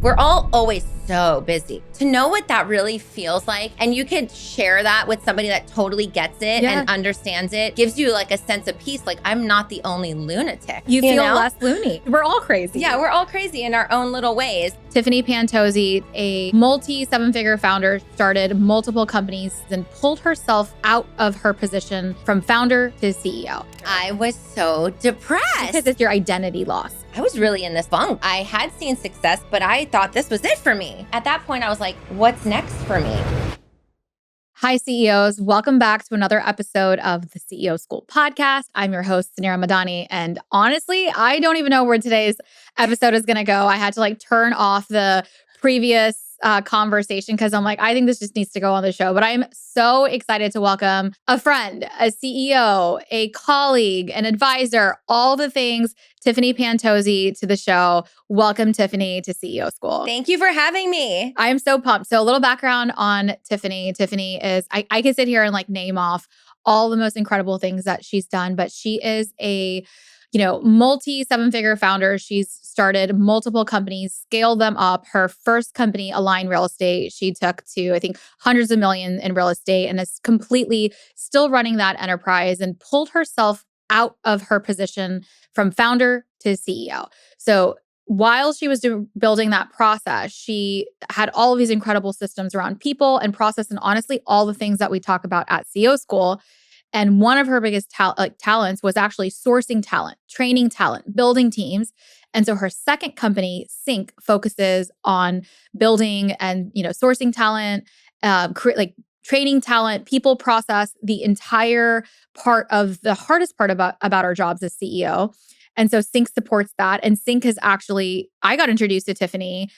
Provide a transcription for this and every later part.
We're all always so busy. To know what that really feels like, and you could share that with somebody that totally gets it and understands it, gives you like a sense of peace. Like, I'm not the only lunatic. You feel less loony. We're all crazy. Yeah, we're all crazy in our own little ways. Tiffany Pantozzi, a multi-seven-figure founder, started multiple companies and pulled herself out of her position from founder to CEO. I was so depressed. Because it's your identity loss. I was really in this funk. I had seen success, but I thought this was it for me. At that point, I was like, what's next for me? Hi, CEOs. Welcome back to another episode of the CEO School podcast. I'm your host, Suneera Madhani. And honestly, I don't even know where today's episode is going to go. I had to turn off the previous conversation because I'm like, I think this just needs to go on the show. But I'm so excited to welcome a friend, a CEO, a colleague, an advisor, all the things, Tiffany Pantozzi, to the show. Welcome, Tiffany, to CEO School. Thank you for having me. I am so pumped. So a little background on Tiffany. Tiffany is, I could sit here and name off all the most incredible things that she's done, but she is a multi-seven-figure founder. She's started multiple companies, scaled them up. Her first company, Align Real Estate, she took to, I think, hundreds of millions in real estate and is completely still running that enterprise and pulled herself out of her position from founder to CEO. So while she was building that process, she had all of these incredible systems around people and process and honestly, all the things that we talk about at CEO School. And one of her biggest talents was actually sourcing talent, training talent, building teams. And so her second company, Sync, focuses on building and sourcing talent, training talent, people process, the entire part of the hardest part about our jobs as CEO. And so Sync supports that. And Sync is actually, I got introduced to Tiffany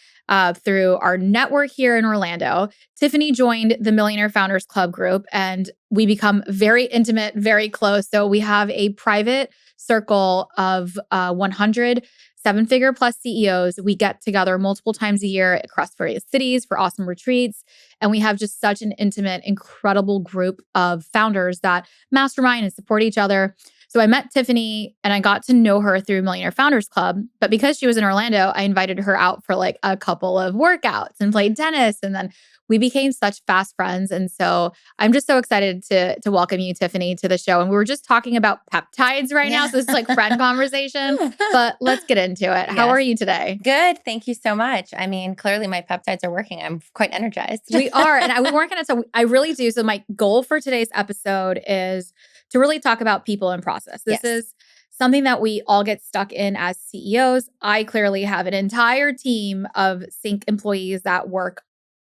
through our network here in Orlando. Tiffany joined the Millionaire Founders Club group and we become very intimate, very close. So we have a private circle of 100 seven-figure plus CEOs. We get together multiple times a year across various cities for awesome retreats. And we have just such an intimate, incredible group of founders that mastermind and support each other. So I met Tiffany and I got to know her through Millionaire Founders Club. But because she was in Orlando, I invited her out for a couple of workouts and played tennis. And then we became such fast friends. And so I'm just so excited to welcome you, Tiffany, to the show. And we were just talking about peptides right now. So this is friend conversation, but let's get into it. Yes. How are you today? Good. Thank you so much. I mean, clearly my peptides are working. I'm quite energized. We are. And we weren't going to, so I really do. So my goal for today's episode is to really talk about people and process. This is something that we all get stuck in as CEOs. I clearly have an entire team of Sync employees that work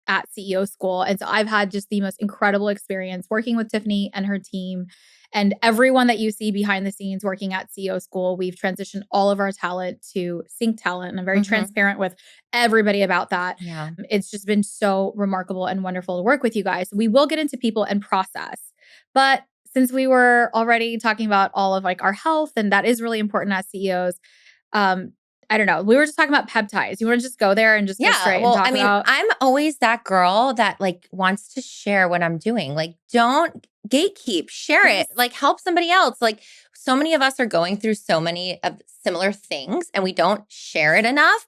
at CEO School. And so I've had just the most incredible experience working with Tiffany and her team. And everyone that you see behind the scenes working at CEO School, we've transitioned all of our talent to Sync talent. And I'm very transparent with everybody about that. Yeah. It's just been so remarkable and wonderful to work with you guys. We will get into people and process. But since we were already talking about all of our health, and that is really important as CEOs, I don't know. We were just talking about peptides. You want to just go there and just go straight and talk about? I'm always that girl that wants to share what I'm doing. Don't gatekeep, share it, help somebody else. So many of us are going through so many of similar things and we don't share it enough.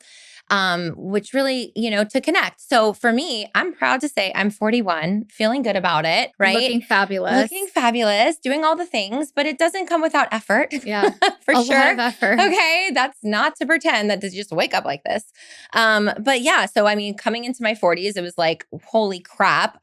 Which really, to connect. So for me, I'm proud to say I'm 41, feeling good about it, right? Looking fabulous. Doing all the things, but it doesn't come without effort. Yeah, for a sure. lot of effort. Okay, that's not to pretend that to just wake up like this. But yeah, so I mean, coming into my 40s, it was holy crap,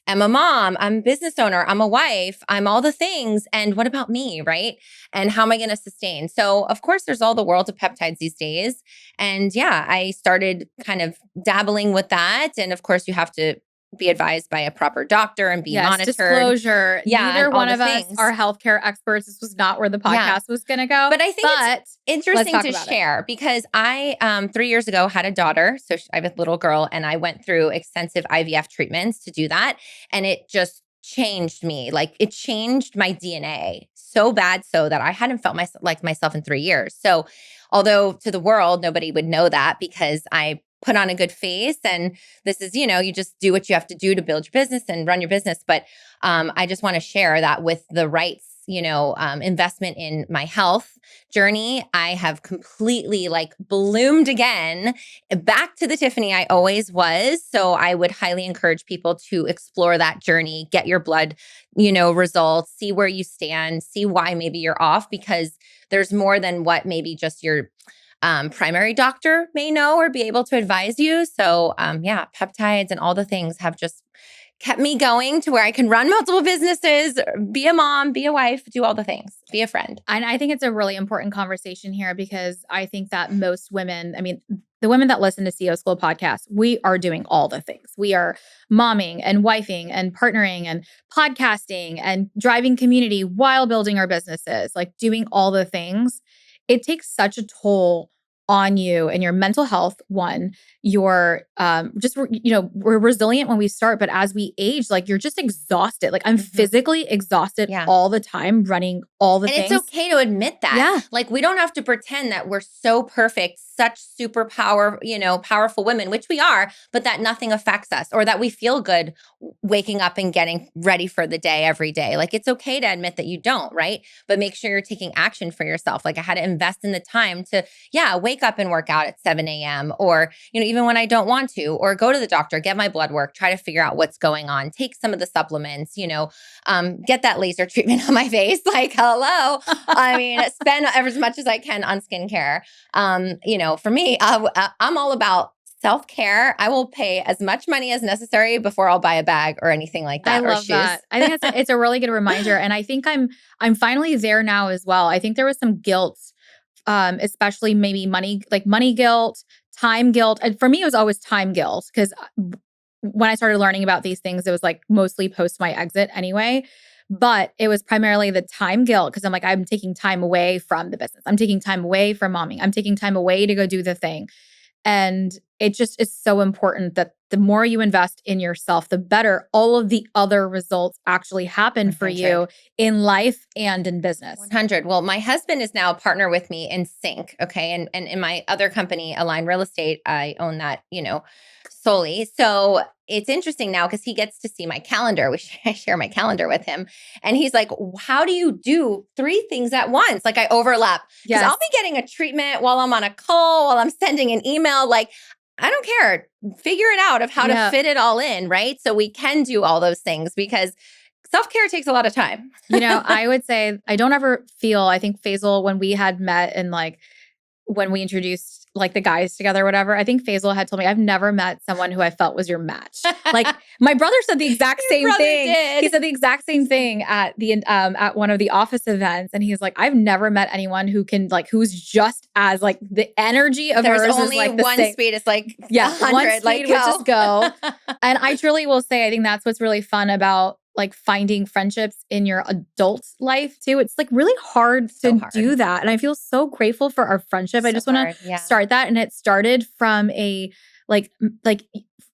I'm a mom, I'm a business owner, I'm a wife, I'm all the things. And what about me, right? And how am I going to sustain? So of course, there's all the world of peptides these days. And yeah, I started kind of dabbling with that. And of course, you have to be advised by a proper doctor and be monitored. Disclosure. Yeah, neither one of us are healthcare experts. This was not where the podcast was going to go. But I think it's interesting to share because I, 3 years ago, had a daughter. So I have a little girl and I went through extensive IVF treatments to do that. And it just changed me. It changed my DNA so bad so that I hadn't felt myself in 3 years. So although to the world, nobody would know that because I put on a good face. And this is, you just do what you have to do to build your business and run your business. But I just want to share that with the right investment in my health journey, I have completely like bloomed again back to the Tiffany I always was. So I would highly encourage people to explore that journey, get your blood, results, see where you stand, see why maybe you're off, because there's more than what maybe just your primary doctor may know or be able to advise you. So peptides and all the things have just kept me going to where I can run multiple businesses, be a mom, be a wife, do all the things, be a friend. And I think it's a really important conversation here because I think that most women, the women that listen to CEO School podcast, we are doing all the things. We are momming and wifing and partnering and podcasting and driving community while building our businesses, like doing all the things. It takes such a toll on you and your mental health. One, you're we're resilient when we start, but as we age, like you're just exhausted. Like I'm physically exhausted all the time, running all the things. And it's okay to admit that. Yeah. Like we don't have to pretend that we're so perfect, such powerful women, which we are, but that nothing affects us or that we feel good waking up and getting ready for the day every day. Like it's okay to admit that you don't, right? But make sure you're taking action for yourself. Like I had to invest in the time to, wake up and work out at 7 a.m. or, even when I don't want to, or go to the doctor, get my blood work, try to figure out what's going on, take some of the supplements, get that laser treatment on my face. Like, hello. Spend as much as I can on skincare. For me, I'm all about self-care. I will pay as much money as necessary before I'll buy a bag or anything like that. I love that. I think it's a really good reminder. And I think I'm finally there now as well. I think there was some guilt, especially maybe money guilt, time guilt. And for me, it was always time guilt because when I started learning about these things, it was like mostly post my exit anyway. But it was primarily the time guilt because I'm like, I'm taking time away from the business. I'm taking time away from momming. I'm taking time away to go do the thing. And it just is so important that the more you invest in yourself, the better all of the other results actually happen 100. For you in life and in business. 100. Well, my husband is now a partner with me in Sync. Okay. And in my other company, Align Real Estate, I own that, solely. So it's interesting now because he gets to see my calendar. I share my calendar with him. And he's like, how do you do 3 things at once? Like I overlap. Because I'll be getting a treatment while I'm on a call, while I'm sending an email. Like, I don't care. Figure it out of how to fit it all in, right? So we can do all those things because self-care takes a lot of time. I would say I don't ever feel, I think Faisal, when we had met and like when we introduced like the guys together or whatever, I think Faisal had told me, I've never met someone who I felt was your match. Like my brother said the exact same thing. Did. He said the exact same thing at at one of the office events. And he's like, I've never met anyone who can like, who's just as like the energy of There's hers only is like the one same. speed. It's like 100, one speed, like which is go. And I truly will say, I think that's what's really fun about like finding friendships in your adult life too. It's like really hard to do that. And I feel so grateful for our friendship. I just want to start that. And it started from a like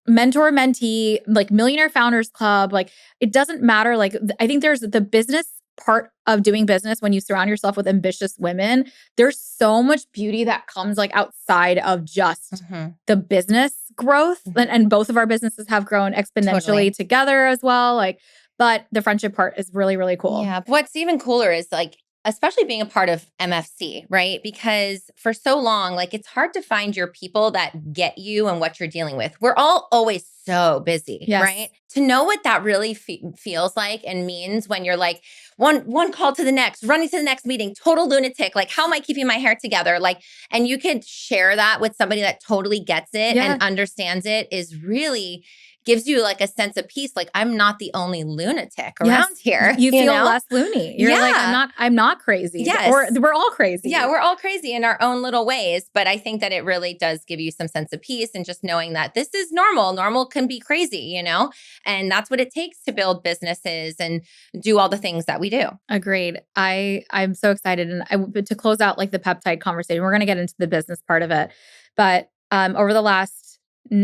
mentor mentee, like Millionaire Founders Club. Like it doesn't matter. Like I think there's the business part of doing business when you surround yourself with ambitious women. There's so much beauty that comes like outside of just the business growth. And both of our businesses have grown exponentially together as well. Like, but the friendship part is really, really cool. Yeah. What's even cooler is like, especially being a part of MFC, right? Because for so long, like it's hard to find your people that get you and what you're dealing with. We're all always so busy, right? To know what that really feels like and means when you're like one call to the next, running to the next meeting, total lunatic. Like, how am I keeping my hair together? Like, and you could share that with somebody that totally gets it and understands it is really gives you like a sense of peace. Like I'm not the only lunatic around here. You feel less loony. You're like, I'm not crazy. Yes. Or we're all crazy. Yeah, we're all crazy in our own little ways. But I think that it really does give you some sense of peace and just knowing that this is normal. Normal can be crazy, and that's what it takes to build businesses and do all the things that we do. Agreed. I'm so excited. And to close out like the peptide conversation, we're going to get into the business part of it. But over the last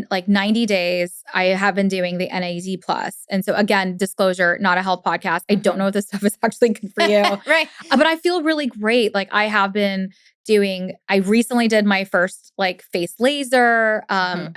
like 90 days, I have been doing the NAD plus. And so again, disclosure, not a health podcast. I don't know if this stuff is actually good for you. Right. But I feel really great. Like I have been I recently did my first like face laser. I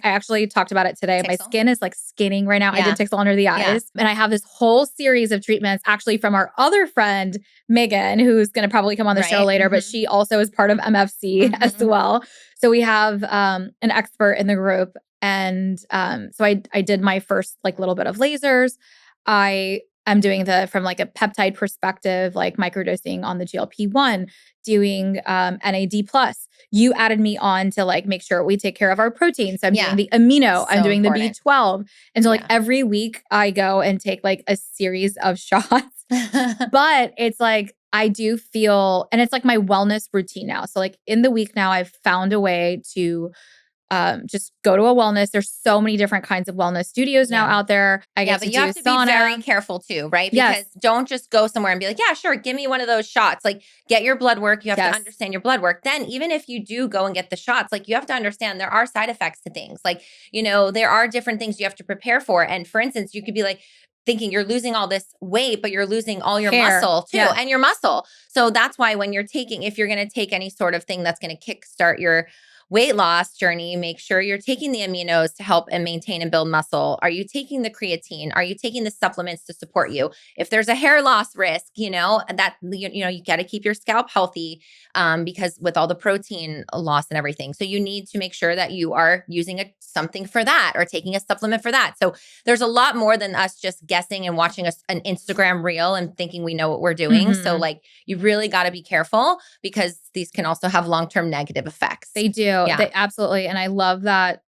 actually talked about it today. Tixel? My skin is like skinning right now. I did Tixel under the eyes. And I have this whole series of treatments actually from our other friend, Megan, who's going to probably come on the show later, but she also is part of MFC as well. So we have an expert in the group. And so I did my first like little bit of lasers. I'm doing from like a peptide perspective, like microdosing on the GLP-1, doing NAD+. You added me on to like make sure we take care of our protein. So I'm doing the amino, I'm doing the B12. And so like every week I go and take like a series of shots. But it's like, I do feel, and it's like my wellness routine now. So like in the week now, I've found a way to just go to a wellness. There's so many different kinds of wellness studios now out there. I get but to you do have to sauna. be very careful too, right? Because don't just go somewhere and be like, yeah, sure, give me one of those shots. Like get your blood work. You have to understand your blood work. Then even if you do go and get the shots, like you have to understand there are side effects to things. Like, you know, there are different things you have to prepare for. And for instance, you could be like, thinking you're losing all this weight, but you're losing all your muscle too, and your muscle. So that's why when if you're going to take any sort of thing that's going to kickstart your weight loss journey, make sure you're taking the aminos to help and maintain and build muscle. Are you taking the creatine? Are you taking the supplements to support you? If there's a hair loss risk, you know, that, you got to keep your scalp healthy because with all the protein loss and everything. So you need to make sure that you are using something for that or taking a supplement for that. So there's a lot more than us just guessing and watching an Instagram reel and thinking we know what we're doing. So like you really got to be careful because these can also have long-term negative effects. They do. They absolutely. And I love that.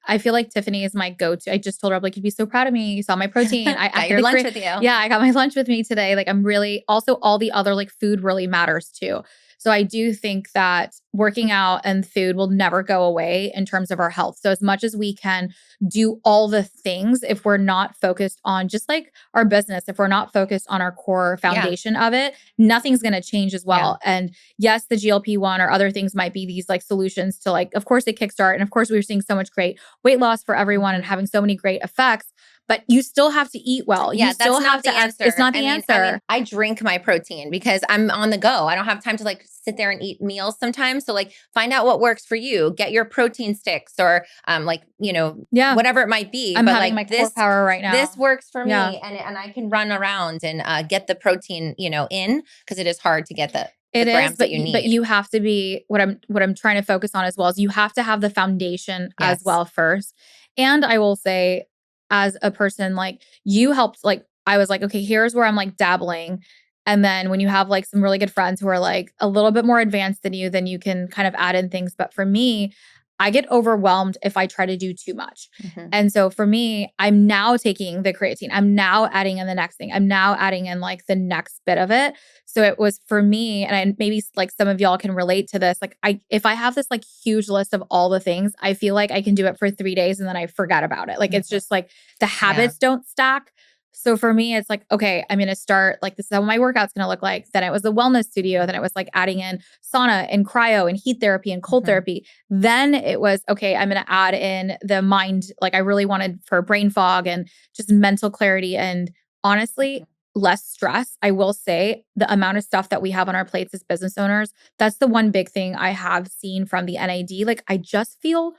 I feel like Tiffany is my go-to. I just told her, I'm like, you'd be so proud of me. You saw my protein. I got your lunch with you. Yeah, I got my lunch with me today. Like I'm really, also all the other like food really matters too. So I do think that working out and food will never go away in terms of our health. So as much as we can do all the things, if we're not focused on just like our business, if we're not focused on our core foundation of it, nothing's going to change as well. And yes, the GLP-1 or other things might be these like solutions to like, of course they kickstart. And of course we're seeing so much great weight loss for everyone and having so many great effects. But you still have to eat well. Yeah, you still that's not the answer. It's not the answer. I drink my protein because I'm on the go. I don't have time to like sit there and eat meals sometimes. So like find out what works for you. Get your protein sticks or whatever it might be. I'm having my core power right now. This works for me and I can run around and get the protein, in because it is hard to get the grams that you need. But you have to be what I'm trying to focus on as well is you have to have the foundation as well first. And I will say, as a person, like you helped, like I was like, okay, here's where I'm like dabbling. And then when you have like some really good friends who are like a little bit more advanced than you, then you can kind of add in things. But for me, I get overwhelmed if I try to do too much. And so for me, I'm now taking the creatine. I'm now adding in the next thing. I'm now adding in like the next bit of it. So it was for me, and maybe like some of y'all can relate to this. Like if I have this like huge list of all the things, I feel like I can do it for 3 days and then I forgot about it. Like it's just like the habits don't stack. So for me, it's like, okay, I'm going to start like this is how my workout's going to look like. Then it was the wellness studio. Then it was like adding in sauna and cryo and heat therapy and cold therapy. Then it was, okay, I'm going to add in the mind. Like I really wanted for brain fog and just mental clarity and honestly, less stress. I will say the amount of stuff that we have on our plates as business owners, that's the one big thing I have seen from the NAD. Like I just feel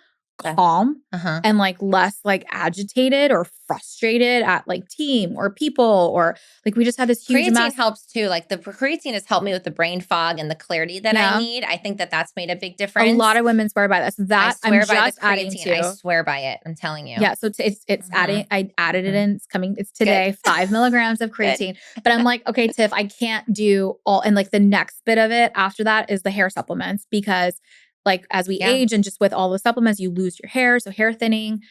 calm and like less like agitated or frustrated at like team or people or like we just have this huge creatine helps too. Like the creatine has helped me with the brain fog and the clarity that I need. I think that's made a big difference. A lot of women swear by this. That I swear I'm by just the creatine. I swear by it. I'm telling you. Yeah. So it's adding. I added it in. It's coming. It's today. 5 milligrams of creatine. But I'm like, okay, Tiff, I can't do all. And like the next bit of it after that is the hair supplements because like as we age and just with all the supplements, you lose your hair. So hair thinning.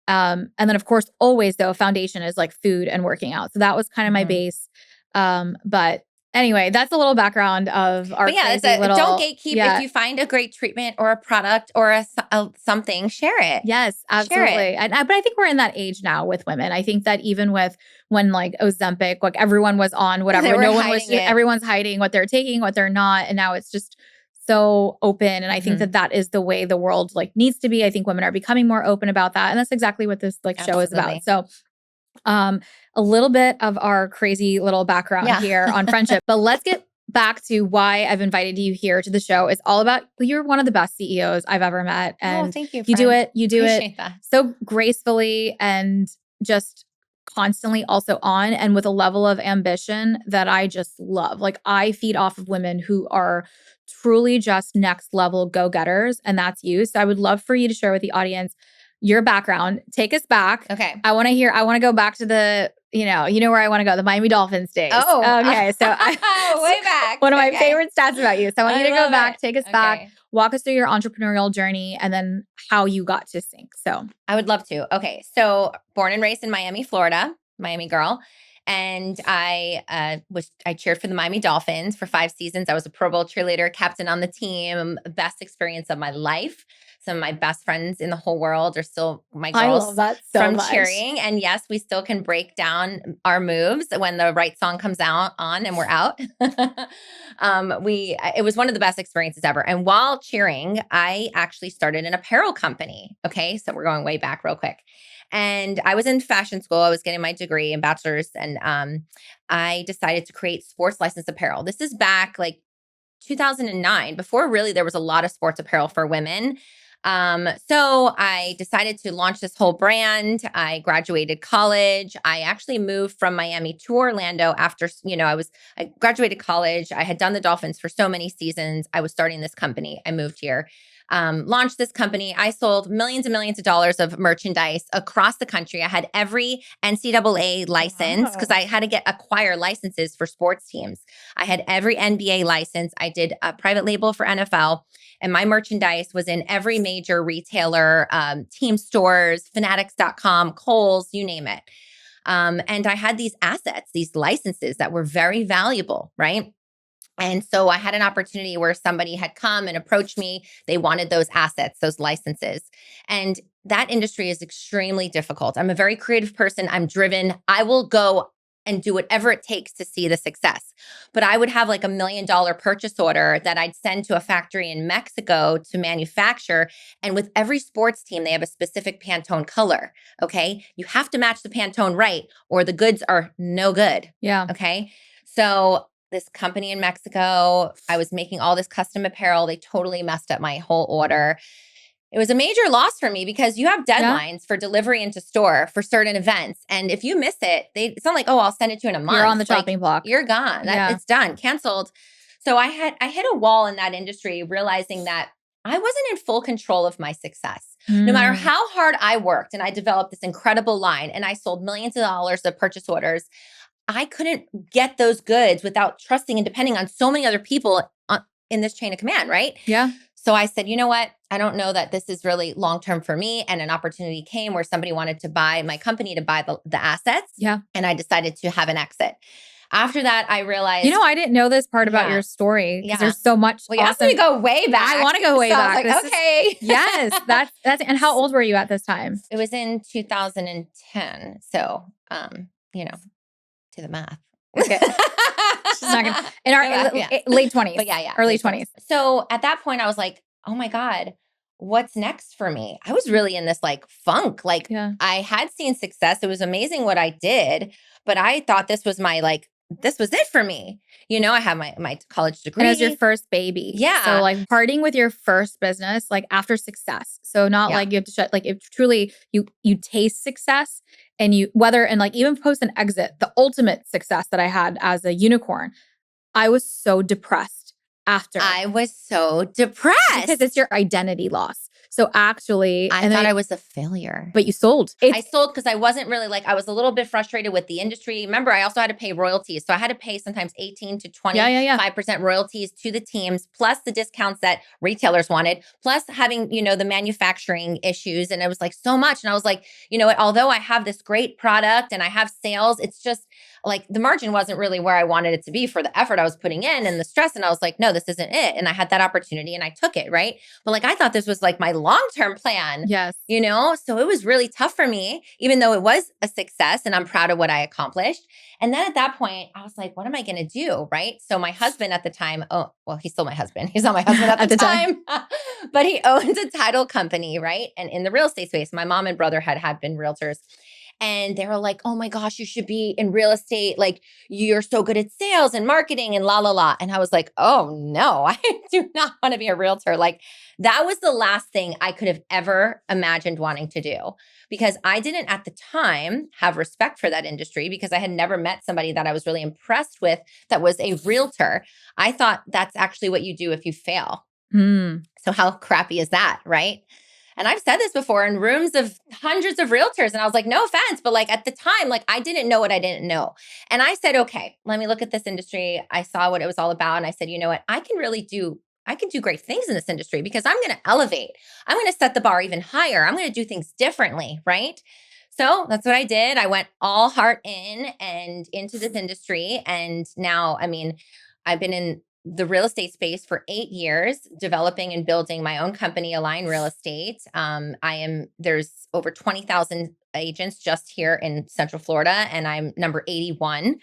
And then of course, always though, foundation is like food and working out. So that was kind of my base. But anyway, that's a little background of our crazy little. Don't gatekeep. If you find a great treatment or a product or a something, share it. Yes, absolutely. But I think we're in that age now with women. I think that even with when like Ozempic, like everyone was on whatever, everyone's hiding what they're taking, what they're not, and now it's just so open. And I think that is the way the world like needs to be. I think women are becoming more open about that. And that's exactly what this like show is about. So a little bit of our crazy little background here on friendship, but let's get back to why I've invited you here to the show. It's all about, you're one of the best CEOs I've ever met. And thank you, you do friend. it Appreciate that. so gracefully and just constantly also on, and with a level of ambition that I just love. Like, I feed off of women who are truly just next level go-getters, and that's you. So I would love for you to share with the audience your background. Take us back. Okay. I want to go back to the, you know where I want to go, the Miami Dolphins days. Oh, okay. So way back. One of my favorite stats about you. So I want you to go back, take us back, Okay. walk us through your entrepreneurial journey, and then how you got to Sync. So I would love to. Okay. So born and raised in Miami, Florida, Miami girl. And I cheered for the Miami Dolphins for 5 seasons. I was a Pro Bowl cheerleader, captain on the team, best experience of my life. Some of my best friends in the whole world are still my girls I love that so from much. cheering. And yes, we still can break down our moves when the right song comes on and we're out. It was one of the best experiences ever. And while cheering, I actually started an apparel company. Okay. So we're going way back real quick. And I was in fashion school. I was getting my degree and bachelor's. And I decided to create sports licensed apparel. This is back like 2009, before really there was a lot of sports apparel for women. So I decided to launch this whole brand. I graduated college. I actually moved from Miami to Orlando after, I graduated college. I had done the Dolphins for so many seasons. I was starting this company. I moved here. Launched this company. I sold millions and millions of dollars of merchandise across the country. I had every NCAA license because I had to acquire licenses for sports teams. I had every NBA license. I did a private label for NFL, and my merchandise was in every major retailer, team stores, fanatics.com, Kohl's, you name it. And I had these assets, these licenses that were very valuable, right? And so I had an opportunity where somebody had come and approached me. They wanted those assets, those licenses. And that industry is extremely difficult. I'm a very creative person. I'm driven. I will go and do whatever it takes to see the success. But I would have like $1 million purchase order that I'd send to a factory in Mexico to manufacture. And with every sports team, they have a specific Pantone color. Okay. You have to match the Pantone right, or the goods are no good. Yeah. Okay. So this company in Mexico, I was making all this custom apparel. They totally messed up my whole order. It was a major loss for me because you have deadlines for delivery into store for certain events. And if you miss it, it's not like, oh, I'll send it to you in a month. You're on the chopping block. You're gone. It's done, canceled. So I hit a wall in that industry, realizing that I wasn't in full control of my success. No matter how hard I worked and I developed this incredible line and I sold millions of dollars of purchase orders, I couldn't get those goods without trusting and depending on so many other people in this chain of command, right? Yeah. So I said, you know what? I don't know that this is really long-term for me. And an opportunity came where somebody wanted to buy my company to buy the assets. Yeah. And I decided to have an exit. After that, I realized. I didn't know this part about your story because there's so much. Well, you asked me to go way back. I want to go way back. I was like, okay. Yes. That's. And how old were you at this time? It was in 2010. So, to the math. Okay. She's not gonna, in our late 20s. But yeah. Early 20s. So at that point I was like, oh my God, what's next for me? I was really in this like funk. Like I had seen success. It was amazing what I did, but I thought this was this was it for me. I have my college degree. And it was your first baby. Yeah. So like parting with your first business, like after success. So not like you have to shut, like if truly you taste success and like even post an exit, the ultimate success that I had as a unicorn, I was so depressed after. I was so depressed. Because it's your identity loss. So actually, I thought I was a failure. But you sold. I sold because I wasn't really I was a little bit frustrated with the industry. Remember, I also had to pay royalties. So I had to pay sometimes 18 to 25% royalties to the teams, plus the discounts that retailers wanted, plus having, the manufacturing issues. And it was like so much. And I was like, although I have this great product and I have sales, it's just like the margin wasn't really where I wanted it to be for the effort I was putting in and the stress. And I was like, no, this isn't it. And I had that opportunity and I took it. Right. But I thought this was my long-term plan. Yes. So it was really tough for me, even though it was a success and I'm proud of what I accomplished. And then at that point I was like, what am I going to do? Right. So my husband at the time, he's still my husband. He's not my husband at the time, but he owns a title company. Right. And in the real estate space, my mom and brother had been realtors. And they were like, oh my gosh, you should be in real estate. Like, you're so good at sales and marketing and la, la, la. And I was like, oh no, I do not want to be a realtor. Like, that was the last thing I could have ever imagined wanting to do, because I didn't at the time have respect for that industry, because I had never met somebody that I was really impressed with that was a realtor. I thought that's actually what you do if you fail. So how crappy is that, right? And I've said this before in rooms of hundreds of realtors. And I was like, no offense, but like at the time, like I didn't know what I didn't know. And I said, okay, let me look at this industry. I saw what it was all about. And I said, you know what? I can do great things in this industry, because I'm going to elevate. I'm going to set the bar even higher. I'm going to do things differently, right? So that's what I did. I went all heart in and into this industry. And now, I mean, I've been in the real estate space for 8 years, developing and building my own company, Align Real Estate. There's over 20,000 agents just here in Central Florida, and I'm number 81.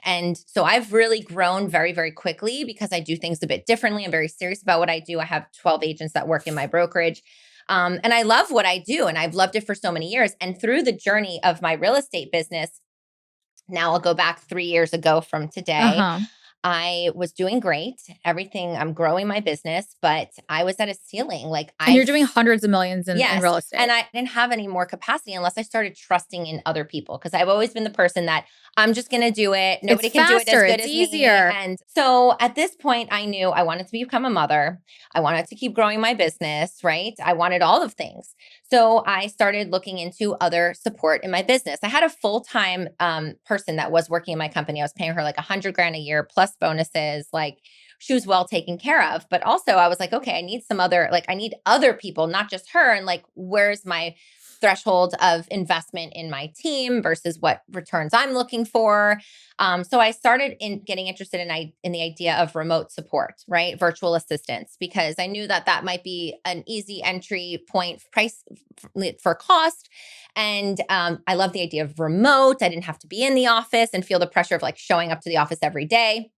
And so I've really grown very, very quickly, because I do things a bit differently. I'm very serious about what I do. I have 12 agents that work in my brokerage. And I love what I do, and I've loved it for so many years. And through the journey of my real estate business, now I'll go back 3 years ago from today. I was doing great. Everything, I'm growing my business, but I was at a ceiling. And you're doing hundreds of millions in real estate. And I didn't have any more capacity unless I started trusting in other people, because I've always been the person that I'm just going to do it. Nobody can do it as good as easier. me. And so at this point, I knew I wanted to become a mother. I wanted to keep growing my business, right? I wanted all of things. So I started looking into other support in my business. I had a full-time person that was working in my company. I was paying her like $100,000 a year plus bonuses. Like, she was well taken care of. But also I was like, okay, I need I need other people, not just her. And like, where's my threshold of investment in my team versus what returns I'm looking for? So I started getting interested in the idea of remote support, right? Virtual assistants, because I knew that might be an easy entry point price for cost. And I love the idea of remote. I didn't have to be in the office and feel the pressure of like showing up to the office every day.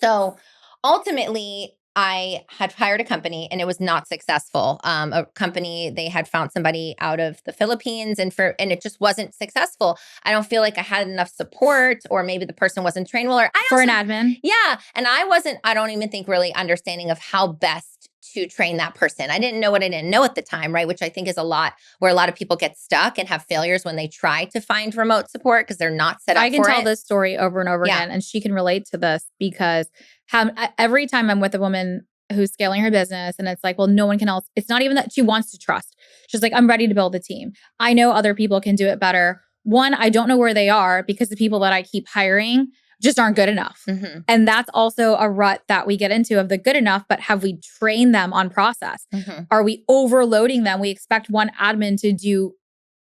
So ultimately, I had hired a company, and it was not successful. A company, they had found somebody out of the Philippines, and it just wasn't successful. I don't feel like I had enough support, or maybe the person wasn't trained well, for an admin. Yeah. And I don't even think really understanding of how best to train that person. I didn't know what I didn't know at the time, right? Which I think is where a lot of people get stuck and have failures when they try to find remote support, because they're not set up for it. I can tell this story over and over again, and she can relate to this, because every time I'm with a woman who's scaling her business, and it's like, well, no one can else. It's not even that she wants to trust. She's like, I'm ready to build a team. I know other people can do it better. One, I don't know where they are, because the people that I keep hiring just aren't good enough. Mm-hmm. And that's also a rut that we get into of the good enough, but have we trained them on process? Mm-hmm. Are we overloading them? We expect one admin to do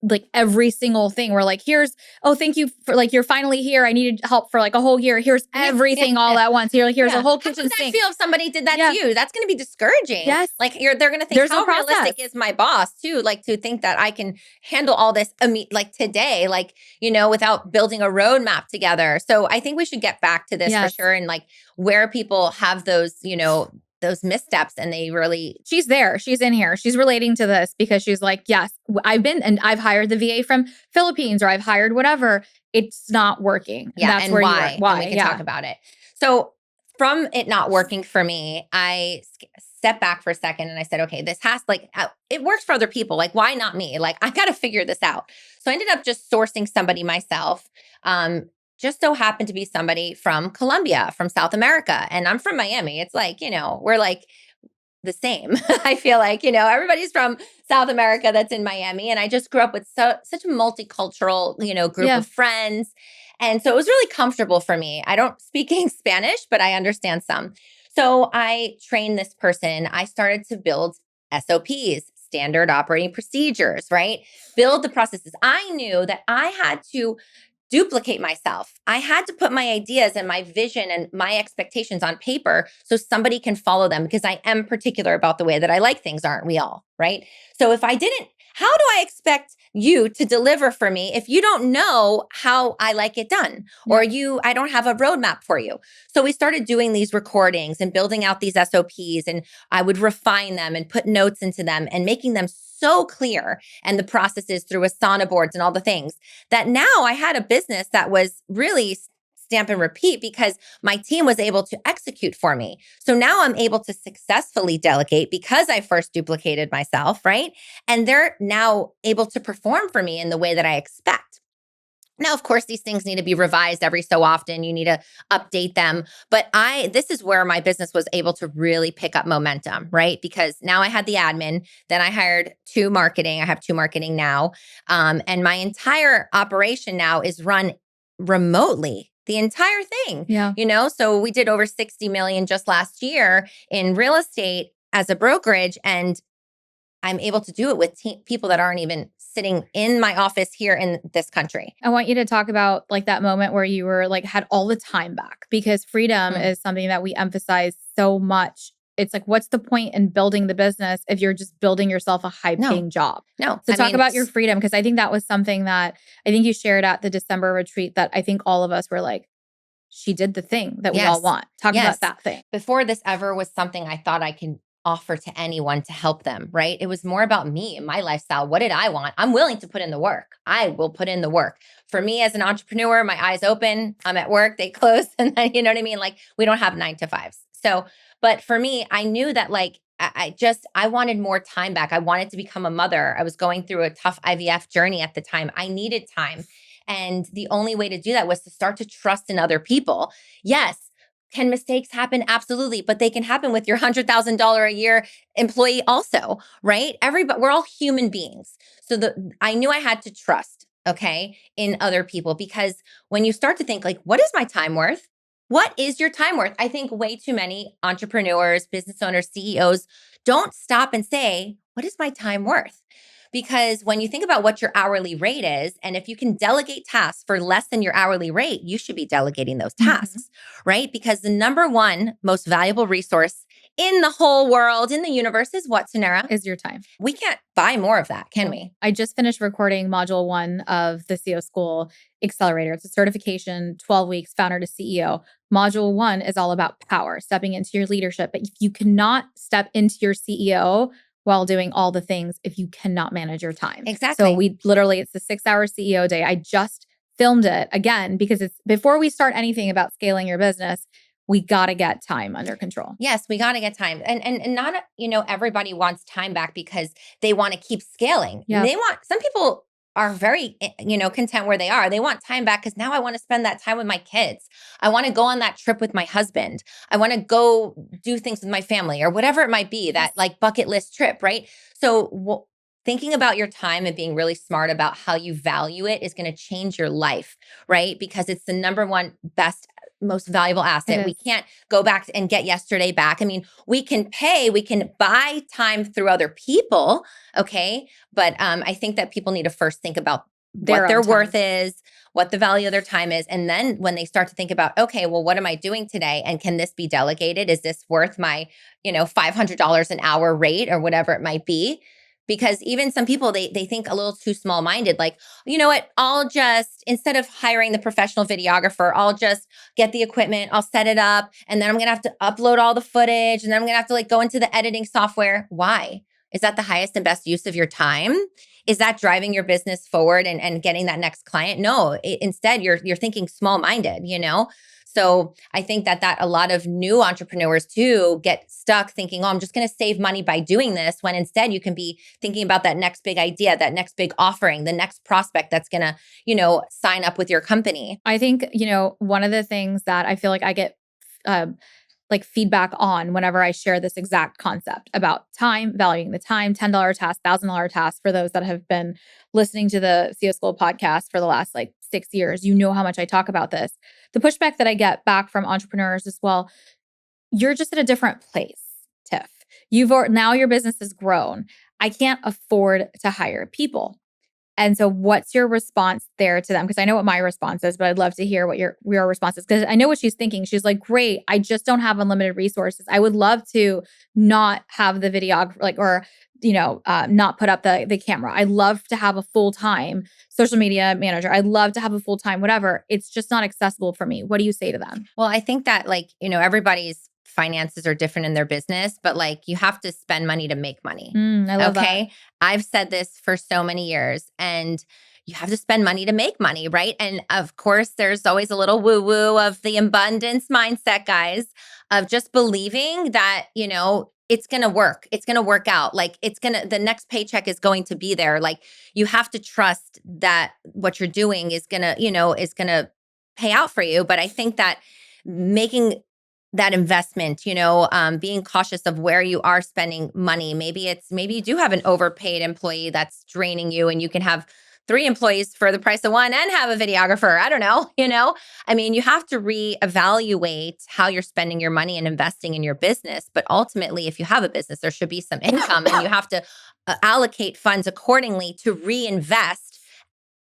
like every single thing. We're like, thank you for like, you're finally here. I needed help for like a whole year. Here's everything all at once. Here's a whole kitchen sink. How would that feel if somebody did that to you? That's going to be discouraging. Yes. Like they're going to think, how realistic is my boss too? Like, to think that I can handle all this like today, like, without building a roadmap together. So I think we should get back to this for sure. And like, where people have those, those missteps, and she's there. She's in here. She's relating to this, because she's like, yes, I've hired the VA from Philippines, or I've hired whatever. It's not working. Yeah. That's and where why? you are. Why? And we can talk about it. So from it not working for me, I stepped back for a second, and I said, okay, this has it works for other people. Like, why not me? Like, I got to figure this out. So I ended up just sourcing somebody myself. Just so happened to be somebody from Colombia, from South America. And I'm from Miami. It's like, we're like the same. I feel like, everybody's from South America that's in Miami. And I just grew up with such a multicultural, group of friends. And so it was really comfortable for me. I don't speak Spanish, but I understand some. So I trained this person. I started to build SOPs, standard operating procedures, right? Build the processes. I knew that I had to duplicate myself. I had to put my ideas and my vision and my expectations on paper so somebody can follow them, because I am particular about the way that I like things, aren't we all? Right? So if I didn't how do I expect you to deliver for me if you don't know how I like it done? Or I don't have a roadmap for you. So we started doing these recordings and building out these SOPs, and I would refine them and put notes into them and making them so clear, and the processes through Asana boards and all the things, that now I had a business that was really stamp and repeat because my team was able to execute for me. So now I'm able to successfully delegate because I first duplicated myself, right? And they're now able to perform for me in the way that I expect. Now, of course, these things need to be revised every so often. You need to update them. But this is where my business was able to really pick up momentum, right? Because now I had the admin, then I hired 2 marketing. I have 2 marketing now. And my entire operation now is run remotely. The entire thing. Yeah. So we did over 60 million just last year in real estate as a brokerage. And I'm able to do it with people that aren't even sitting in my office here in this country. I want you to talk about like that moment where you were like had all the time back, because freedom is something that we emphasize so much. It's like, what's the point in building the business if you're just building yourself a high-paying job? No. So talk about your freedom, because I think that was something that I think you shared at the December retreat that I think all of us were like, she did the thing that we all want. Talk about that thing. Before this ever was something I thought I can offer to anyone to help them, right? It was more about me and my lifestyle. What did I want? I'm willing to put in the work. I will put in the work. For me as an entrepreneur, my eyes open, I'm at work, they close, and then, you know what I mean? Like, we don't have 9 to 5s. So, but for me, I knew that like, I wanted more time back. I wanted to become a mother. I was going through a tough IVF journey at the time. I needed time. And the only way to do that was to start to trust in other people. Yes. Can mistakes happen? Absolutely. But they can happen with your $100,000 a year employee also, right? We're all human beings. So I knew I had to trust, okay, in other people, because when you start to think like, what is my time worth? What is your time worth? I think way too many entrepreneurs, business owners, CEOs don't stop and say, what is my time worth? Because when you think about what your hourly rate is, and if you can delegate tasks for less than your hourly rate, you should be delegating those tasks, right? Because the number one most valuable resource in the whole world, in the universe, is what, Suneera? Is your time. We can't buy more of that, can we? I just finished recording module 1 of the CEO School Accelerator. It's a certification, 12 weeks, founder to CEO. Module 1 is all about power, stepping into your leadership. But you cannot step into your CEO while doing all the things if you cannot manage your time. Exactly. So it's the 6-hour CEO day. I just filmed it again because it's before we start anything about scaling your business, we got to get time under control. Yes, we got to get time. And not, everybody wants time back because they want to keep scaling. Yeah. Some people are very, content where they are. They want time back because now I want to spend that time with my kids. I want to go on that trip with my husband. I want to go do things with my family or whatever it might be, that like bucket list trip, right? So thinking about your time and being really smart about how you value it is going to change your life, right? Because it's the number one most valuable asset. We can't go back and get yesterday back. I mean, we can buy time through other people. Okay. But I think that people need to first think about what their worth is, what the value of their time is. And then when they start to think about, okay, well, what am I doing today? And can this be delegated? Is this worth my, $500 an hour rate or whatever it might be? Because even some people, they think a little too small-minded, like, you know what, I'll just, instead of hiring the professional videographer, I'll just get the equipment, I'll set it up, and then I'm going to have to upload all the footage, and then I'm going to have to like go into the editing software. Why? Is that the highest and best use of your time? Is that driving your business forward and getting that next client? No, instead you're thinking small-minded, So I think that a lot of new entrepreneurs too get stuck thinking, oh, I'm just going to save money by doing this, when instead you can be thinking about that next big idea, that next big offering, the next prospect that's going to, sign up with your company. I think, one of the things that I feel like I get like feedback on whenever I share this exact concept about time, valuing the time, $10 task, $1,000 task, for those that have been listening to the CEO School podcast for the last like 6 years, how much I talk about this. The pushback that I get back from entrepreneurs as well, you're just at a different place, Tiff. Now your business has grown. I can't afford to hire people. And so what's your response there to them? Because I know what my response is, but I'd love to hear what your response is. Because I know what she's thinking. She's like, great, I just don't have unlimited resources. I would love to not have the video or not put up the camera. I love to have a full-time social media manager. I'd love to have a full-time whatever. It's just not accessible for me. What do you say to them? Well, I think that everybody's finances are different in their business, but you have to spend money to make money. I love that. I've said this for so many years, and you have to spend money to make money, right? And of course, there's always a little woo-woo of the abundance mindset, guys, of just believing that, it's going to work. It's going to work out. The next paycheck is going to be there. You have to trust that what you're doing is going to pay out for you. But I think that making that investment, being cautious of where you are spending money. Maybe you do have an overpaid employee that's draining you, and you can have 3 employees for the price of one and have a videographer. I don't know, you have to reevaluate how you're spending your money and investing in your business. But ultimately, if you have a business, there should be some income, and you have to allocate funds accordingly to reinvest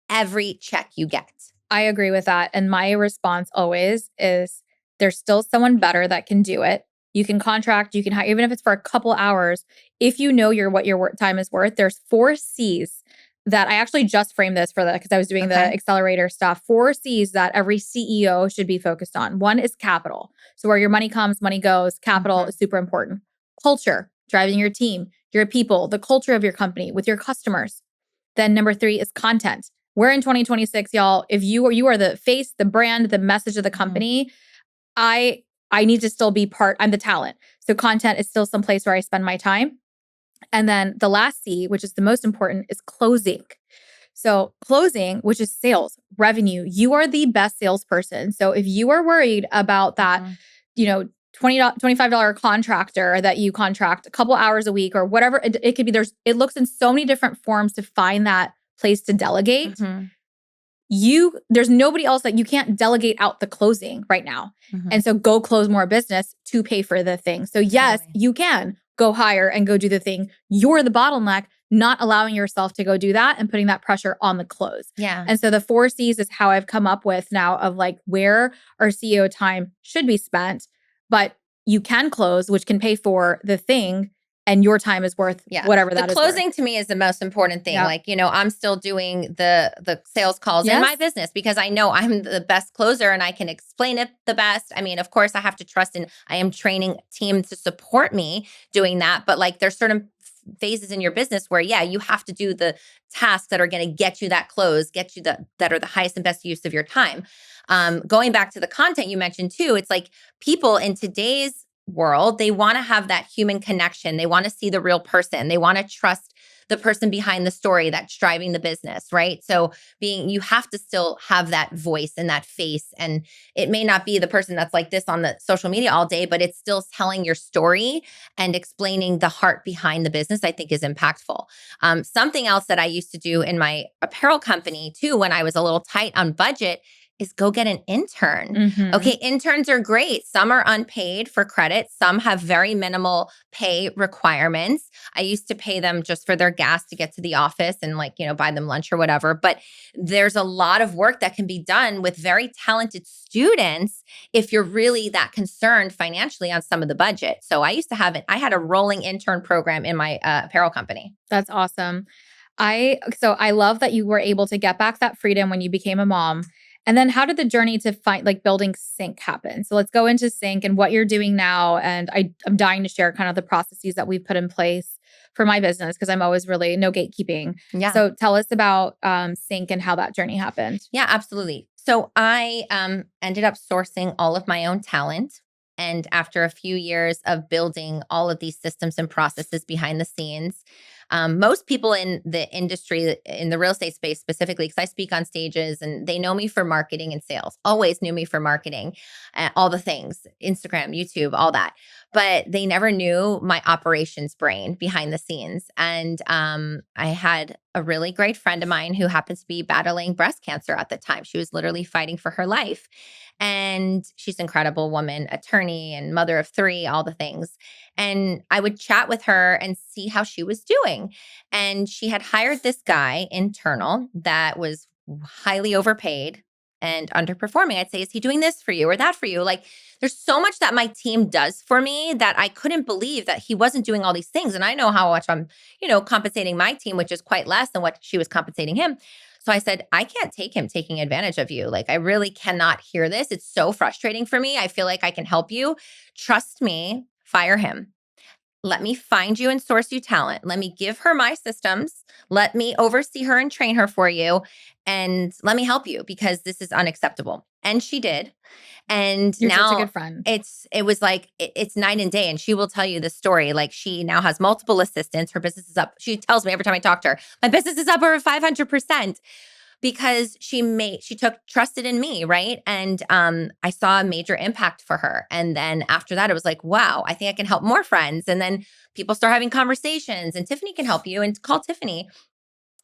every check you get. I agree with that. And my response always is, there's still someone better that can do it. You can contract, you can hire, even if it's for a couple hours. If you know what your work time is worth, there's 4 C's that I actually just framed this for because I was doing the accelerator stuff. 4 C's that every CEO should be focused on. One is capital. So where your money comes, money goes. Capital is super important. Culture, driving your team, your people, the culture of your company with your customers. Then number 3 is content. We're in 2026, y'all. If you are the face, the brand, the message of the company, I need to still be part. I'm the talent. So content is still some place where I spend my time. And then the last C, which is the most important, is closing. So closing, which is sales, revenue. You are the best salesperson. So if you are worried about that, $25 contractor that you contract a couple hours a week or whatever, it could be, it looks in so many different forms to find that place to delegate. There's nobody else that you can't delegate out the closing right now. And so go close more business to pay for the thing. So yes, you can go hire and go do the thing. You're the bottleneck, not allowing yourself to go do that and putting that pressure on the close. Yeah. And so the 4 C's is how I've come up with now of where our CEO time should be spent, but you can close, which can pay for the thing. And your time is worth whatever that is. The closing to me is the most important thing. I'm still doing the sales calls in my business because I know I'm the best closer and I can explain it the best. I mean, of course, I have to trust, and I am training teams to support me doing that. But there's certain phases in your business where, you have to do the tasks that are going to get you that close, get you that are the highest and best use of your time. Going back to the content you mentioned too, it's people in today's world, they want to have that human connection. They want to see the real person. They want to trust the person behind the story that's driving the business, right? So you have to still have that voice and that face. And it may not be the person that's like this on the social media all day, but it's still telling your story and explaining the heart behind the business, I think is impactful. Something else that I used to do in my apparel company too, when I was a little tight on budget, is go get an intern. Okay, interns are great. Some are unpaid for credit. Some have very minimal pay requirements. I used to pay them just for their gas to get to the office and buy them lunch or whatever. But there's a lot of work that can be done with very talented students if you're really that concerned financially on some of the budget. So I used to I had a rolling intern program in my apparel company. That's awesome. So I love that you were able to get back that freedom when you became a mom. And then how did the journey to find building Sync happen? So let's go into Sync and what you're doing now. And I'm dying to share kind of the processes that we've put in place for my business because I'm always really no gatekeeping. Yeah. So tell us about Sync and how that journey happened. Yeah, absolutely. So I ended up sourcing all of my own talent. And after a few years of building all of these systems and processes behind the scenes, most people in the industry, in the real estate space specifically, because I speak on stages and they know me for marketing and sales, always knew me for marketing, all the things, Instagram, YouTube, all that. But they never knew my operations brain behind the scenes. And I had a really great friend of mine who happens to be battling breast cancer at the time. She was literally fighting for her life. And she's an incredible woman, attorney and mother of 3, all the things. And I would chat with her and see how she was doing. And she had hired this guy internal that was highly overpaid and underperforming. I'd say, is he doing this for you or that for you? Like, there's so much that my team does for me that I couldn't believe that he wasn't doing all these things. And I know how much I'm, compensating my team, which is quite less than what she was compensating him. So I said, I can't take him taking advantage of you. Like, I really cannot hear this. It's so frustrating for me. I feel like I can help you. Trust me, fire him. Let me find you and source you talent. Let me give her my systems. Let me oversee her and train her for you. And let me help you because this is unacceptable. And she did. And You're now such a good friend. It's night and day. And she will tell you the story. Like, she now has multiple assistants. Her business is up. She tells me every time I talk to her, my business is up over 500%. Because she trusted in me, right? And I saw a major impact for her. And then after that, it was like, wow, I think I can help more friends. And then people start having conversations, and Tiffany can help you, and call Tiffany.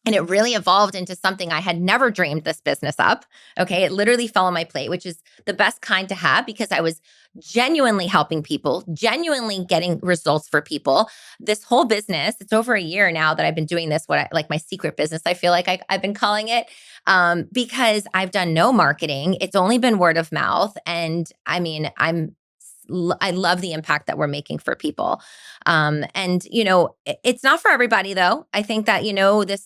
And it really evolved into something I had never dreamed this business up. Okay. It literally fell on my plate, which is the best kind to have because I was genuinely helping people, genuinely getting results for people. This whole business, it's over a year now that I've been doing this, like my secret business, I feel like I've been calling it, because I've done no marketing. It's only been word of mouth. And I mean, I love the impact that we're making for people. It's not for everybody though. I think that,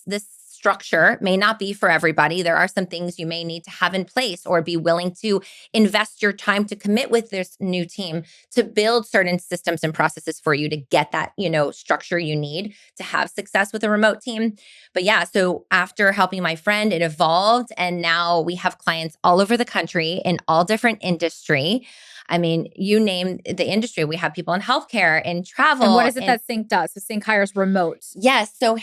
this structure may not be for everybody. There are some things you may need to have in place or be willing to invest your time to commit with this new team to build certain systems and processes for you to get that, structure you need to have success with a remote team. But yeah, so after helping my friend, it evolved. And now we have clients all over the country in all different industry. I mean, you name the industry. We have people in healthcare, in travel. And what is it that Sync does? So Sync hires remote. Yes. So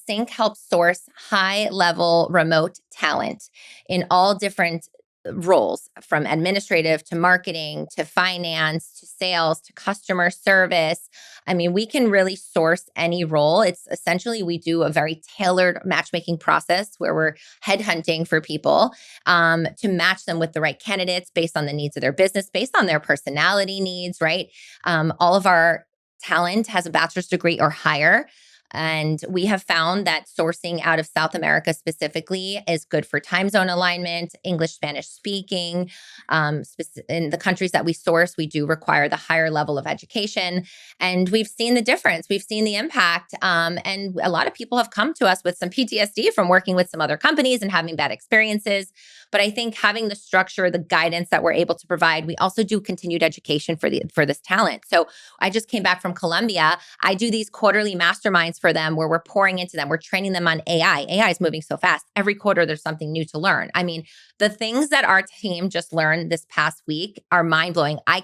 Sync helps source high-level remote talent in all different roles, from administrative to marketing to finance to sales to customer service. I mean, we can really source any role. It's essentially, we do a very tailored matchmaking process where we're headhunting for people to match them with the right candidates based on the needs of their business, based on their personality needs, right? All of our talent has a bachelor's degree or higher. And we have found that sourcing out of South America specifically is good for time zone alignment, English, Spanish speaking. In the countries that we source, we do require the higher level of education. And we've seen the difference. We've seen the impact. And a lot of people have come to us with some PTSD from working with some other companies and having bad experiences. But I think having the structure, the guidance that we're able to provide, we also do continued education for this talent. So I just came back from Colombia. I do these quarterly masterminds for them where we're pouring into them. We're training them on AI. AI is moving so fast. Every quarter, there's something new to learn. I mean, the things that our team just learned this past week are mind blowing. I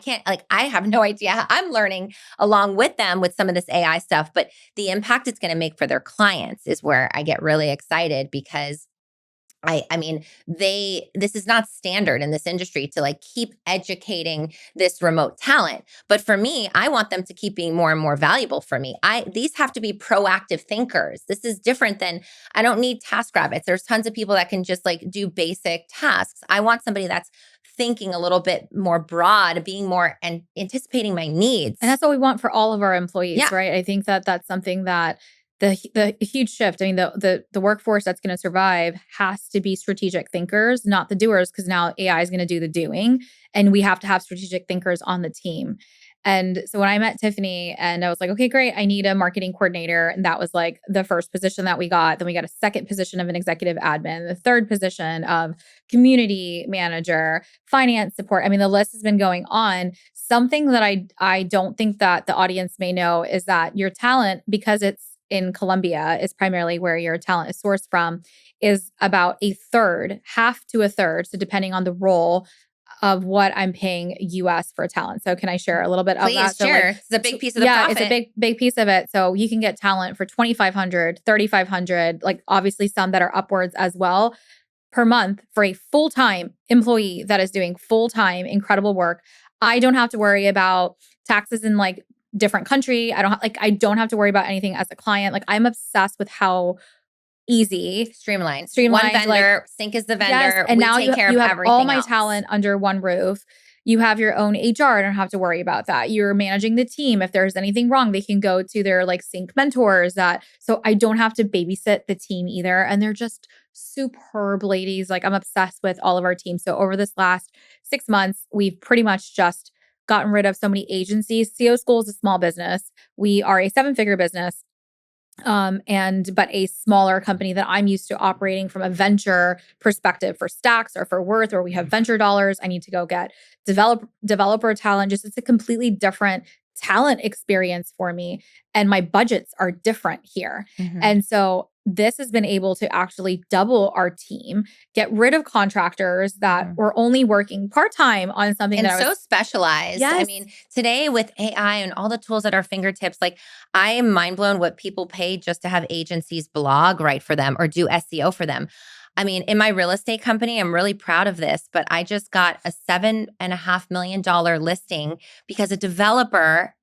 have no idea. I'm learning along with them with some of this AI stuff, but the impact it's going to make for their clients is where I get really excited because this is not standard in this industry to keep educating this remote talent. But for me, I want them to keep being more and more valuable for me. These have to be proactive thinkers. This is different than, I don't need task rabbits. There's tons of people that can just do basic tasks. I want somebody that's thinking a little bit more broad, being more and anticipating my needs. And that's what we want for all of our employees, Yeah. right? I think that that's something that the huge shift. I mean, the workforce that's going to survive has to be strategic thinkers, not the doers, because now AI is going to do the doing, and we have to have strategic thinkers on the team. And so when I met Tiffany and I was like, okay, great, I need a marketing coordinator. And that was the first position that we got. Then we got a second position of an executive admin, the third position of community manager, finance support. I mean, the list has been going on. Something that I don't think that the audience may know is that your talent, because it's in Colombia is primarily where your talent is sourced from, is about a third, half to a third. So depending on the role of what I'm paying US for talent. So can I share a little bit of that? Please share. It's a big piece of the profit. It's a big piece of it. So you can get talent for $2,500, $3,500, obviously some that are upwards as well per month for a full-time employee that is doing full-time incredible work. I don't have to worry about taxes in different country. I don't have to worry about anything as a client. I'm obsessed with how easy streamlined. One vendor, Sync is the vendor. Yes, and we now take care you of have everything all my else. talent under one roof. You have your own HR. I don't have to worry about that. You're managing the team. If there's anything wrong, they can go to their like sync mentors so I don't have to babysit the team either. And they're just superb ladies. Like I'm obsessed with all of our team. So over this last 6 months, we've pretty much just gotten rid of so many agencies. CO School is a small business. We are a 7-figure business. But a smaller company that I'm used to operating from a venture perspective for stacks or for worth, or we have venture dollars. I need to go get developer talent. Just it's a completely different talent experience for me. And my budgets are different here. And so this has been able to actually double our team, get rid of contractors that were only working part-time on something and that so specialized. Yes. I mean, today with AI and all the tools at our fingertips, like I am mind blown what people pay just to have agencies blog right for them or do SEO for them. I mean, in my real estate company, I'm really proud of this, but I just got a $7.5 million listing because a developer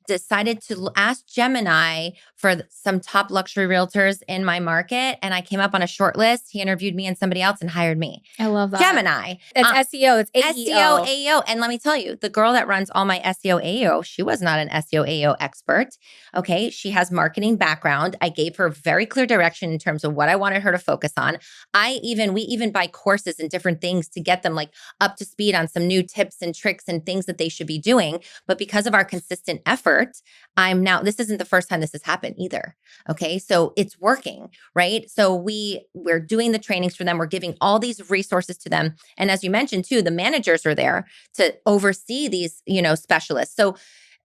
decided to ask Gemini for some top luxury realtors in my market. And I came up on a short list. He interviewed me and somebody else and hired me. I love that. Gemini. It's SEO. It's AEO. SEO, AEO. And let me tell you, the girl that runs all my SEO, AEO, she was not an SEO, AEO expert. Okay. She has marketing background. I gave her very clear direction in terms of what I wanted her to focus on. We even buy courses and different things to get them like up to speed on some new tips and tricks and things that they should be doing. But because of our consistent effort, this isn't the first time this has happened either. Okay. So it's working, right? So we're doing the trainings for them. We're giving all these resources to them. And as you mentioned too, the managers are there to oversee these, specialists. So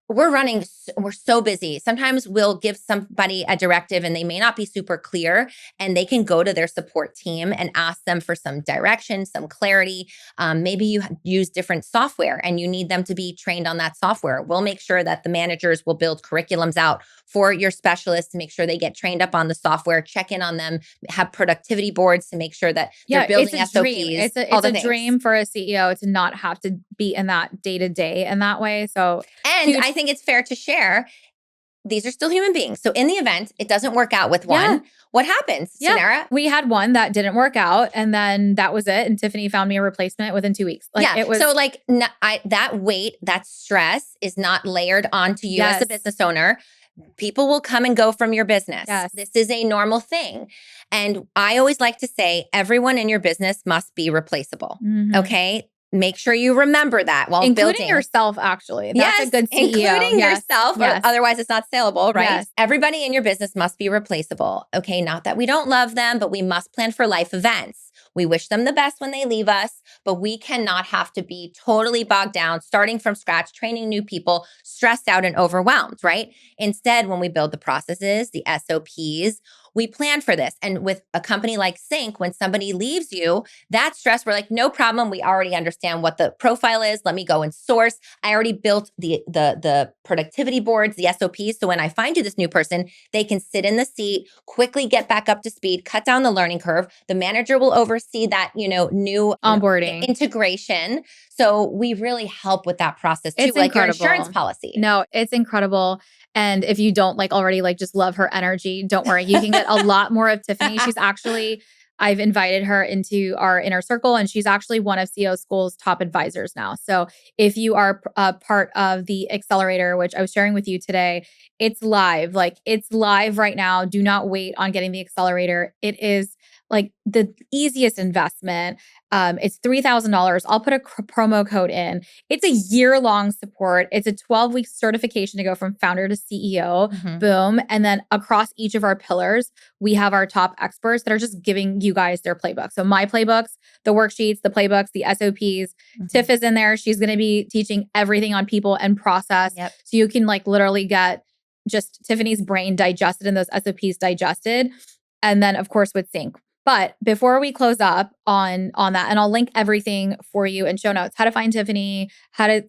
we're so busy. Sometimes we'll give somebody a directive and they may not be super clear and they can go to their support team and ask them for some direction, some clarity. Maybe you use different software and you need them to be trained on that software. We'll make sure that the managers will build curriculums out for your specialists to make sure they get trained up on the software, check in on them, have productivity boards to make sure that they're building SOPs. It's a dream for a CEO to not have to be in that day-to-day in that way. So, and I think it's fair to share, these are still human beings. So in the event it doesn't work out with one, what happens, Suneera? We had one that didn't work out and then that was it. And Tiffany found me a replacement within 2 weeks. It was so that weight, that stress is not layered onto you as a business owner. People will come and go from your business. Yes. This is a normal thing. And I always like to say, everyone in your business must be replaceable. Okay. Make sure you remember that while including yourself, actually. That's a good CEO. Including yourself. Otherwise, it's not saleable, right? Yes. Everybody in your business must be replaceable. Okay. Not that we don't love them, but we must plan for life events. We wish them the best when they leave us, but we cannot have to be totally bogged down, starting from scratch, training new people, stressed out and overwhelmed, right? Instead, when we build the processes, the SOPs, we plan for this. And with a company like Sync, when somebody leaves you, that stress, we're like, no problem. We already understand what the profile is. Let me go and source. I already built the productivity boards, the SOPs. So when I find you this new person, they can sit in the seat, quickly get back up to speed, cut down the learning curve. The manager will oversee that, new onboarding integration. So we really help with that process too, it's like incredible. your insurance policy. No, it's incredible. And if you don't already just love her energy, don't worry. You can get a lot more of Tiffany. She's actually, I've invited her into our inner circle and she's actually one of CO School's top advisors now. So if you are a part of the accelerator, which I was sharing with you today, it's live. It's live right now. Do not wait on getting the accelerator. It is the easiest investment. It's $3,000. I'll put a promo code in. It's a year-long support. It's a 12-week certification to go from founder to CEO. Boom. And then across each of our pillars, we have our top experts that are just giving you guys their playbook. So my playbooks, the worksheets, the playbooks, the SOPs. Tiff is in there. She's going to be teaching everything on people and process. Yep. So you can literally get just Tiffany's brain digested and those SOPs digested. And then of course with Sync. But before we close up on that, and I'll link everything for you in show notes, how to find Tiffany, how to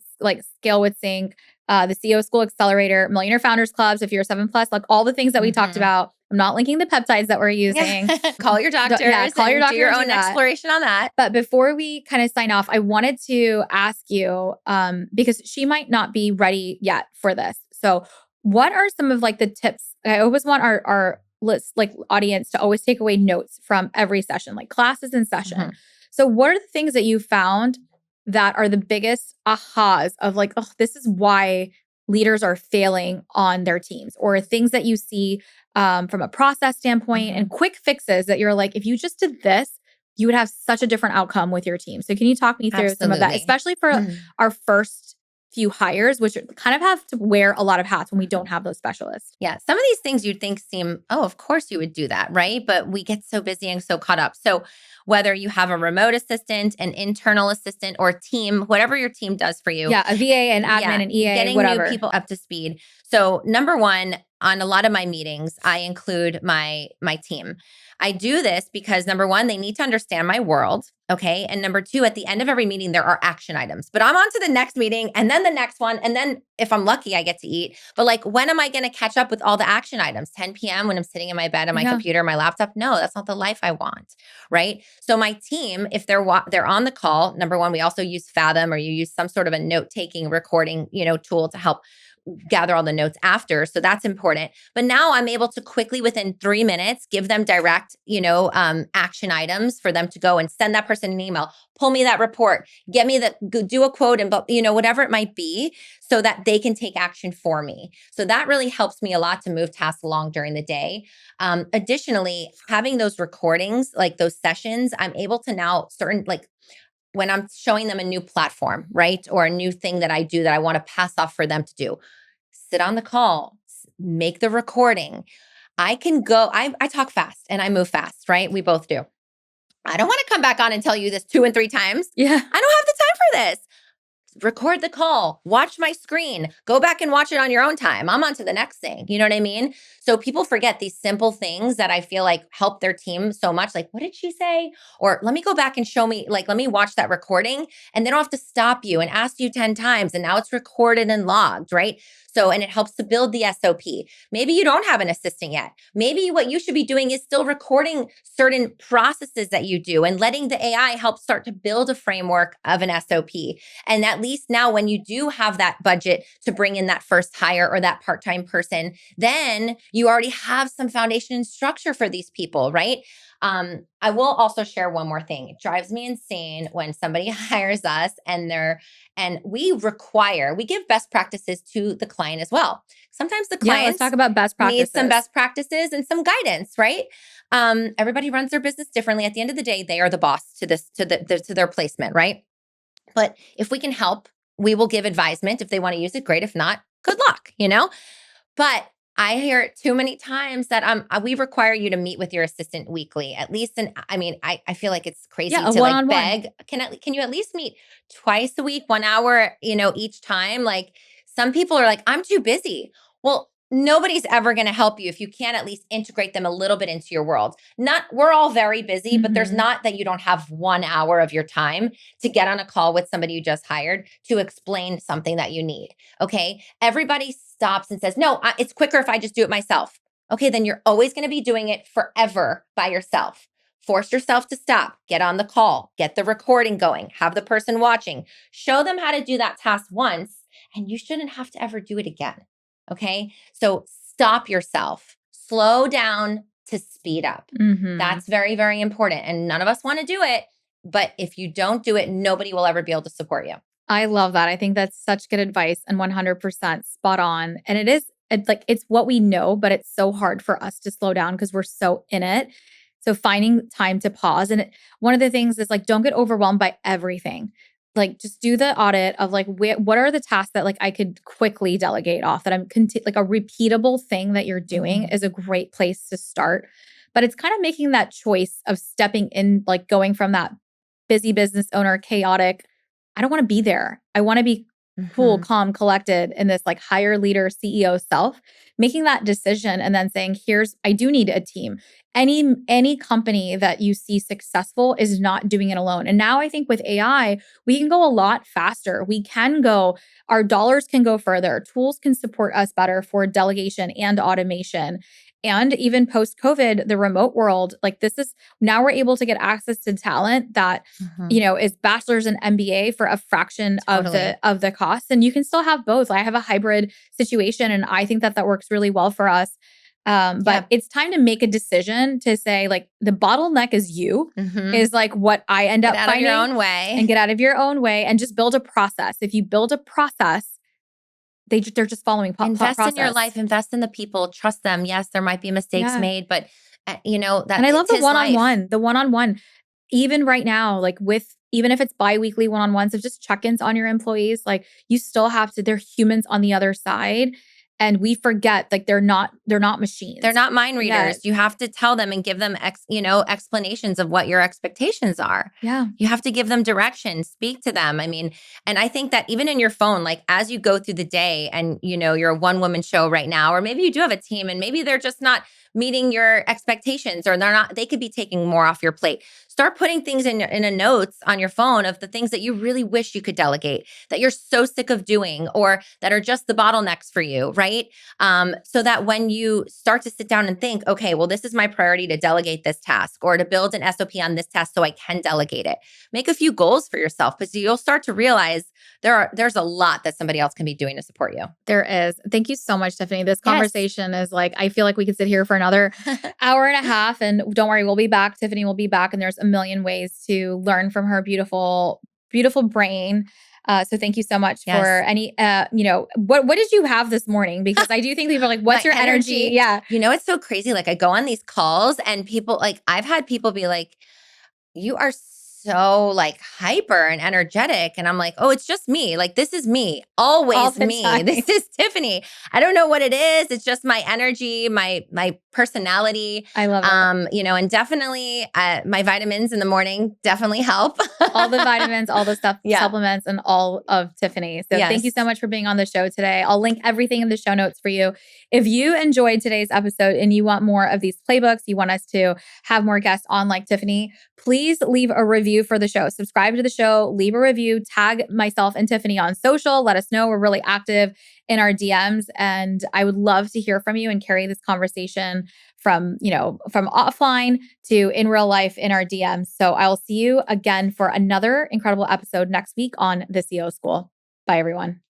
scale with Sync, the CEO School Accelerator, Millionaire Founders Clubs, if you're 7+, all the things that we talked about. I'm not linking the peptides that we're using. Call your doctors. Call your doctor. Do your own exploration on that. But before we kind of sign off, I wanted to ask you, because she might not be ready yet for this. So what are some of the tips? I always want our audience to always take away notes from every session, classes in session. So what are the things that you found that are the biggest ahas of like, oh, this is why leaders are failing on their teams, or things that you see from a process standpoint and quick fixes that you're like, if you just did this, you would have such a different outcome with your team. So can you talk me through some of that, especially for our first few hires, which kind of have to wear a lot of hats when we don't have those specialists? Yeah. Some of these things you'd think seem, oh, of course you would do that, right? But we get so busy and so caught up. So whether you have a remote assistant, an internal assistant, or team, whatever your team does for you. Yeah, a VA, an admin, an EA, getting whatever. New people up to speed. So number one, on a lot of my meetings, I include my team. I do this because number one, they need to understand my world. Okay. And number two, at the end of every meeting, there are action items, but I'm on to the next meeting and then the next one. And then if I'm lucky, I get to eat. But like, when am I going to catch up with all the action items? 10 p.m. when I'm sitting in my bed on my computer, my laptop? No, that's not the life I want. Right. So my team, if they're on the call, number one, we also use Fathom, or you use some sort of a note-taking recording, tool to help gather all the notes after. So that's important. But now I'm able to quickly, within 3 minutes, give them direct, action items for them to go and send that person an email, pull me that report, do a quote, and whatever it might be, so that they can take action for me. So that really helps me a lot to move tasks along during the day. Additionally, having those recordings, like those sessions, I'm able to now when I'm showing them a new platform, right? Or a new thing that I do that I want to pass off for them to do, sit on the call, make the recording. I can go, I talk fast and I move fast, right? We both do. I don't want to come back on and tell you this 2 and 3 times. Yeah. I don't have the time for this. Record the call, watch my screen, go back and watch it on your own time. I'm on to the next thing. You know what I mean? So people forget these simple things that I feel like help their team so much. Like, what did she say? Or let me go back and let me watch that recording, and they don't have to stop you and ask you 10 times. And now it's recorded and logged, right? So, and it helps to build the SOP. Maybe you don't have an assistant yet. Maybe what you should be doing is still recording certain processes that you do and letting the AI help start to build a framework of an SOP. And at least now, when you do have that budget to bring in that first hire or that part-time person, then you already have some foundation and structure for these people, right? I will also share one more thing. It drives me insane when somebody hires us and we give best practices to the client as well. Sometimes the clients let's talk about best practices. Need some best practices and some guidance, right? Everybody runs their business differently. At the end of the day, they are the boss to their placement, right? But if we can help, we will give advisement. If they want to use it, great. If not, good luck, But I hear it too many times that we require you to meet with your assistant weekly, at least. And I feel like it's crazy to like beg. Can you at least meet twice a week, 1 hour, each time? Like, some people are like, I'm too busy. Well, nobody's ever going to help you if you can't at least integrate them a little bit into your world. We're all very busy, but there's not that you don't have 1 hour of your time to get on a call with somebody you just hired to explain something that you need. Okay. Everybody stops and says, no, it's quicker if I just do it myself. Okay. Then you're always going to be doing it forever by yourself. Force yourself to stop, get on the call, get the recording going, have the person watching, show them how to do that task once, and you shouldn't have to ever do it again. Okay. So stop yourself, slow down to speed up. That's very, very important. And none of us want to do it. But if you don't do it, nobody will ever be able to support you. I love that. I think that's such good advice and 100% spot on. And it's what we know, but it's so hard for us to slow down because we're so in it. So finding time to pause. And one of the things is like, don't get overwhelmed by everything. Like, just do the audit of like, what are the tasks that like I could quickly delegate off that like a repeatable thing that you're doing is a great place to start. But it's kind of making that choice of stepping in, like going from that busy business owner, chaotic, I don't want to be there. I want to be cool, calm, collected in this like higher leader, CEO self, making that decision and then saying, I do need a team. Any company that you see successful is not doing it alone. And now I think with AI, we can go a lot faster. Our dollars can go further. Tools can support us better for delegation and automation. And even post-COVID, the remote world, like now we're able to get access to talent that, is bachelor's and MBA for a fraction of the cost. And you can still have both. I have a hybrid situation and I think that works really well for us. But it's time to make a decision to say, like, the bottleneck is you, is like what I end up finding. Get out of your own way. And get out of your own way and just build a process. If you build a process, they're just following Invest in your life, invest in the people, trust them. Yes, there might be mistakes made, but you know, that. And I love the one-on-one, even right now, like even if it's bi-weekly one-on-ones of just check-ins on your employees, like you still have to, they're humans on the other side. And we forget, like, they're not machines. They're not mind readers. You have to tell them and give them explanations of what your expectations are. Yeah. You have to give them direction, speak to them. I mean, and I think that even in your phone, like as you go through the day and, you're a one-woman show right now, or maybe you do have a team and maybe they're just not meeting your expectations, or they could be taking more off your plate. Start putting things in a notes on your phone of the things that you really wish you could delegate, that you're so sick of doing, or that are just the bottlenecks for you, right? So that when you start to sit down and think, okay, well, this is my priority to delegate this task or to build an SOP on this task so I can delegate it. Make a few goals for yourself, because you'll start to realize there's a lot that somebody else can be doing to support you. There is. Thank you so much, Tiffany. This conversation is like, I feel like we could sit here for another hour and a half, and don't worry, we'll be back. Tiffany will be back, and there's a million ways to learn from her beautiful, beautiful brain. So thank you so much for any, what did you have this morning? Because I do think people are like, what's your energy? Yeah. It's so crazy. Like I go on these calls and people, like I've had people be like, you are so like hyper and energetic. And I'm like, oh, it's just me. Like, this is me, always me. This is Tiffany. I don't know what it is. It's just my energy, my personality. I love it. And definitely my vitamins in the morning definitely help. All the vitamins, all the stuff, supplements, and all of Tiffany. So thank you so much for being on the show today. I'll link everything in the show notes for you. If you enjoyed today's episode and you want more of these playbooks, you want us to have more guests on like Tiffany, please leave a review for the show. Subscribe to the show, leave a review, tag myself and Tiffany on social. Let us know. We're really active in our DMs, and I would love to hear from you and carry this conversation from offline to in real life in our DMs. So I'll see you again for another incredible episode next week on the CEO School. Bye, everyone.